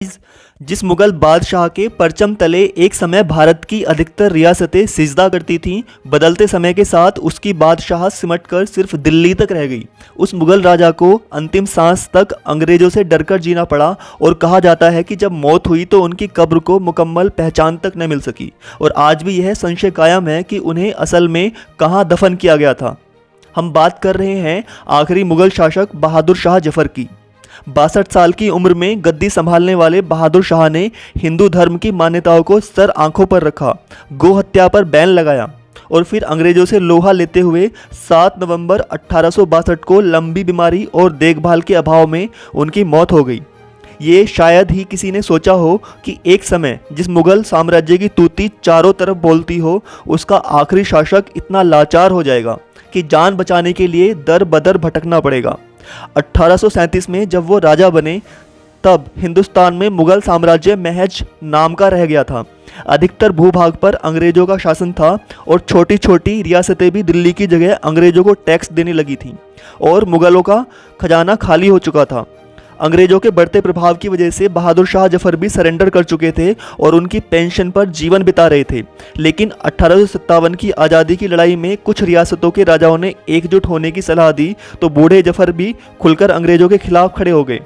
जिस मुगल बादशाह के परचम तले एक समय भारत की अधिकतर रियासतें सिजदा करती थीं, बदलते समय के साथ उसकी बादशाहत सिमटकर सिर्फ दिल्ली तक रह गई। उस मुगल राजा को अंतिम सांस तक अंग्रेजों से डरकर जीना पड़ा और कहा जाता है कि जब मौत हुई तो उनकी कब्र को मुकम्मल पहचान तक न मिल सकी और आज भी यह संशय कायम है कि उन्हें असल में कहाँ दफन किया गया था। हम बात कर रहे हैं आखिरी मुगल शासक बहादुर शाह जफर की। 62 साल की उम्र में गद्दी संभालने वाले बहादुर शाह ने हिंदू धर्म की मान्यताओं को सर आंखों पर रखा, गौ हत्या पर बैन लगाया और फिर अंग्रेजों से लोहा लेते हुए 7 नवंबर 1862 को लंबी बीमारी और देखभाल के अभाव में उनकी मौत हो गई। ये शायद ही किसी ने सोचा हो कि एक समय जिस मुगल साम्राज्य की तूती चारों तरफ बोलती हो, उसका आखिरी शासक इतना लाचार हो जाएगा कि जान बचाने के लिए दर बदर भटकना पड़ेगा। 1837 में जब वो राजा बने तब हिंदुस्तान में मुगल साम्राज्य महज नाम का रह गया था। अधिकतर भूभाग पर अंग्रेजों का शासन था और छोटी छोटी रियासतें भी दिल्ली की जगह अंग्रेजों को टैक्स देने लगी थीं और मुगलों का खजाना खाली हो चुका था। अंग्रेजों के बढ़ते प्रभाव की वजह से बहादुर शाह जफर भी सरेंडर कर चुके थे और उनकी पेंशन पर जीवन बिता रहे थे। लेकिन 1857 की आज़ादी की लड़ाई में कुछ रियासतों के राजाओं ने एकजुट होने की सलाह दी तो बूढ़े जफर भी खुलकर अंग्रेजों के खिलाफ खड़े हो गए।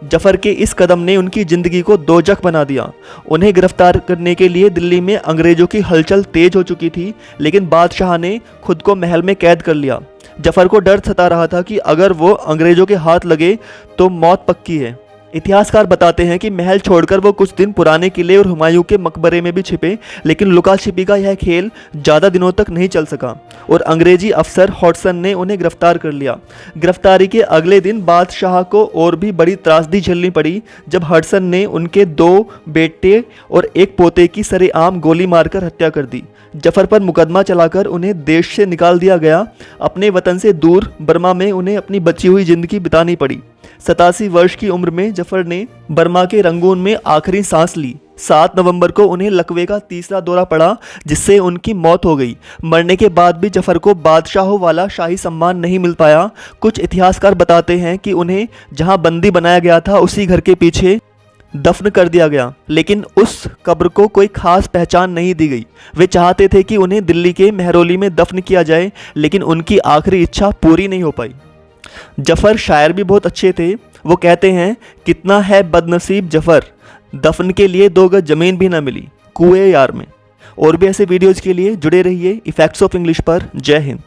जफर के इस कदम ने उनकी जिंदगी को दोजख बना दिया। उन्हें गिरफ्तार करने के लिए दिल्ली में अंग्रेजों की हलचल तेज हो चुकी थी, लेकिन बादशाह ने खुद को महल में कैद कर लिया। जफर को डर सता रहा था कि अगर वो अंग्रेजों के हाथ लगे तो मौत पक्की है। इतिहासकार बताते हैं कि महल छोड़कर वो कुछ दिन पुराने किले और हुमायूं के मकबरे में भी छिपे, लेकिन लुका छिपी का यह खेल ज़्यादा दिनों तक नहीं चल सका और अंग्रेजी अफसर हॉटसन ने उन्हें गिरफ्तार कर लिया। गिरफ्तारी के अगले दिन बादशाह को और भी बड़ी त्रासदी झेलनी पड़ी जब हॉटसन ने उनके 2 बेटे और एक पोते की सरेआम गोली मारकर हत्या कर दी। जफर पर मुकदमा चलाकर उन्हें देश से निकाल दिया गया। अपने वतन से दूर बर्मा में उन्हें अपनी बची हुई जिंदगी बितानी पड़ी। 87 वर्ष की उम्र में जफर ने बर्मा के रंगून में आखिरी सांस ली। 7 नवंबर को उन्हें लकवे का तीसरा दौरा पड़ा जिससे उनकी मौत हो गई। मरने के बाद भी जफर को बादशाहों वाला शाही सम्मान नहीं मिल पाया। कुछ इतिहासकार बताते हैं कि उन्हें जहां बंदी बनाया गया था उसी घर के पीछे दफन कर दिया गया, लेकिन उस कब्र को कोई खास पहचान नहीं दी गई। वे चाहते थे कि उन्हें दिल्ली के मेहरौली में दफन किया जाए, लेकिन उनकी आखिरी इच्छा पूरी नहीं हो पाई। जफर शायर भी बहुत अच्छे थे। वो कहते हैं, कितना है बदनसीब जफर, दफन के लिए 2 गज जमीन भी ना मिली कुएं यार में। और भी ऐसे वीडियोज़ के लिए जुड़े रहिए इफेक्ट्स ऑफ इंग्लिश पर। जय हिंद।